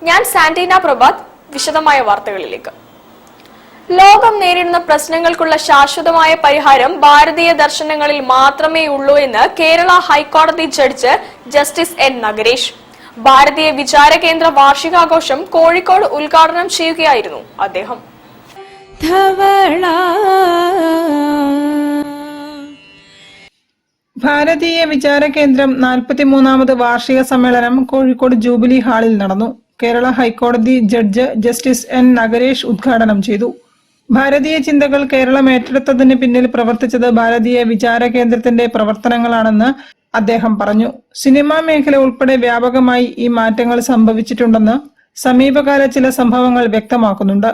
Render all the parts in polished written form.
ഞാൻ സാന്റീന പ്രഭാത്. വിശദമായ വാർത്തകളിലേക്ക്. ലോകം നേരിടുന്ന പ്രശ്നങ്ങൾക്കുള്ള ശാശ്വതമായ പരിഹാരം ഭാരതീയ ദർശനങ്ങളിൽ മാത്രമേ ഉള്ളൂ എന്ന് കേരള ഹൈക്കോടതി judge justice N Nagaresh. Bharatiya Vichara കേന്ദ്ര വാർഷികാഘോഷം കോഴിക്കോട് ഉദ്ഘാടനം ചെയ്യുകയായിരുന്നു അദ്ദേഹം. ഭാരതീയ വിചാര കേന്ദ്രം 43ാമത് വാർഷിക സമ്മേളനം കോഴിക്കോട് ജൂബിലി ഹാളിൽ നടന്നു. കേരള ഹൈക്കോടതി ജഡ്ജ് ജസ്റ്റിസ് എൻ നഗരേഷ് ഉദ്ഘാടനം ചെയ്തു. ഭാരതീയ ചിന്തകൾ കേരളം ഏറ്റെടുത്തതിന് പിന്നിൽ പ്രവർത്തിച്ചത് ഭാരതീയ വിചാര കേന്ദ്രത്തിന്റെ പ്രവർത്തനങ്ങളാണെന്ന് അദ്ദേഹം പറഞ്ഞു. സിനിമാ മേഖല ഉൾപ്പെടെ വ്യാപകമായി ഈ മാറ്റങ്ങൾ സംഭവിച്ചിട്ടുണ്ടെന്ന് സമീപകാല ചില സംഭവങ്ങൾ വ്യക്തമാക്കുന്നുണ്ട്.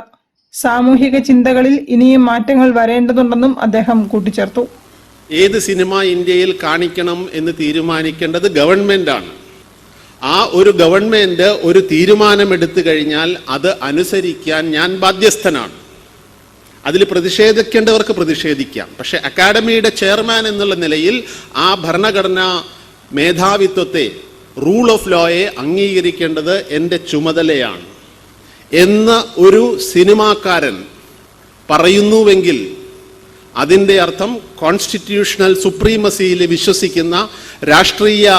സാമൂഹിക ചിന്തകളിൽ ഇനിയും മാറ്റങ്ങൾ വരേണ്ടതുണ്ടെന്നും അദ്ദേഹം കൂട്ടിച്ചേർത്തു. ഏത് സിനിമ ഇന്ത്യയിൽ കാണിക്കണം എന്ന് തീരുമാനിക്കേണ്ടത് ഗവൺമെന്റാണ്. ആ ഒരു ഗവൺമെന്റ് ഒരു തീരുമാനമെടുത്തു കഴിഞ്ഞാൽ അത് അനുസരിക്കാൻ ഞാൻ ബാധ്യസ്ഥനാണ്. അതിൽ പ്രതിഷേധിക്കേണ്ടവർക്ക് പ്രതിഷേധിക്കാം. പക്ഷെ അക്കാഡമിയുടെ ചെയർമാൻ എന്നുള്ള നിലയിൽ ആ ഭരണഘടനാ മേധാവിത്വത്തെ, റൂൾ ഓഫ് ലോയെ അംഗീകരിക്കേണ്ടത് എൻ്റെ ചുമതലയാണ് എന്ന് ഒരു സിനിമാക്കാരൻ പറയുന്നുവെങ്കിൽ അതിൻ്റെ അർത്ഥം കോൺസ്റ്റിറ്റ്യൂഷണൽ സുപ്രീമസിയിൽ വിശ്വസിക്കുന്ന, രാഷ്ട്രീയ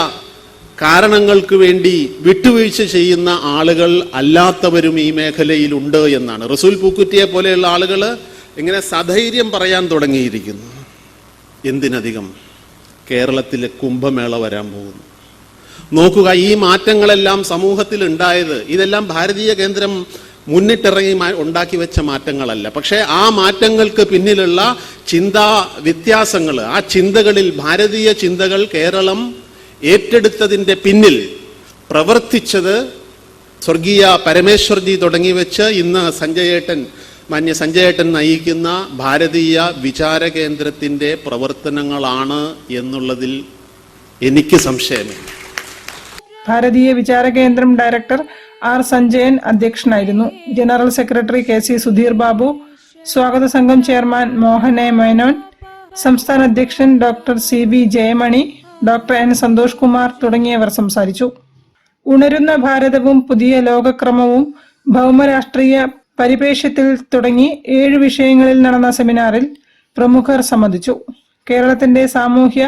കാരണങ്ങൾക്ക് വേണ്ടി വിട്ടുവീഴ്ച ചെയ്യുന്ന ആളുകൾ അല്ലാത്തവരും ഈ മേഖലയിലുണ്ട് എന്നാണ്. റസൂൽ പൂക്കുറ്റിയെ പോലെയുള്ള ആളുകൾ ഇങ്ങനെ സധൈര്യം പറയാൻ തുടങ്ങിയിരിക്കുന്നു. എന്തിനധികം കേരളത്തിലെ കുംഭമേള വരാൻ പോകുന്നു. നോക്കുക, ഈ മാറ്റങ്ങളെല്ലാം സമൂഹത്തിൽ ഉണ്ടായത് ഇതെല്ലാം ഭാരതീയ കേന്ദ്രം മുന്നിട്ടിറങ്ങി ഉണ്ടാക്കി വെച്ച മാറ്റങ്ങളല്ല. പക്ഷേ ആ മാറ്റങ്ങൾക്ക് പിന്നിലുള്ള ചിന്താ വ്യത്യാസങ്ങൾ, ആ ചിന്തകളിൽ ഭാരതീയ ചിന്തകൾ കേരളം ഏറ്റെടുത്തതിൻ്റെ പിന്നിൽ പ്രവർത്തിച്ചത് സ്വർഗീയ പരമേശ്വർജി തുടങ്ങി വെച്ച് ഇന്ന് മാന്യ സഞ്ജയേട്ടൻ നയിക്കുന്ന ഭാരതീയ വിചാര കേന്ദ്രത്തിൻ്റെ പ്രവർത്തനങ്ങളാണ് എന്നുള്ളതിൽ എനിക്ക് സംശയമില്ല. ഭാരതീയ വിചാര കേന്ദ്രം ഡയറക്ടർ ആർ സഞ്ജയൻ അധ്യക്ഷനായിരുന്നു. General secretary K C Sudheer Babu, സ്വാഗത സംഘം ചെയർമാൻ മോഹൻ എ മേനോൻ, സംസ്ഥാന അധ്യക്ഷൻ doctor C V Jayamani, doctor N Santhosh Kumar തുടങ്ങിയവർ സംസാരിച്ചു. ഉണരുന്ന ഭാരതവും പുതിയ ലോകക്രമവും ഭൗമരാഷ്ട്രീയ പരിപ്രേക്ഷ്യത്തിൽ തുടങ്ങി 7 വിഷയങ്ങളിൽ നടന്ന സെമിനാറിൽ പ്രമുഖർ സംബന്ധിച്ചു. കേരളത്തിന്റെ സാമൂഹ്യ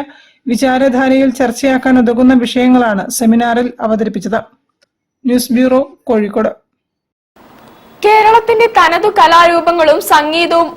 വിചാരധാരയിൽ ചർച്ചയാക്കാൻ ഉതകുന്ന വിഷയങ്ങളാണ് സെമിനാറിൽ അവതരിപ്പിച്ചത്. News bureau, Kozhikode. കേരളത്തിന്റെ തനതു കലാരൂപങ്ങളും സംഗീതവും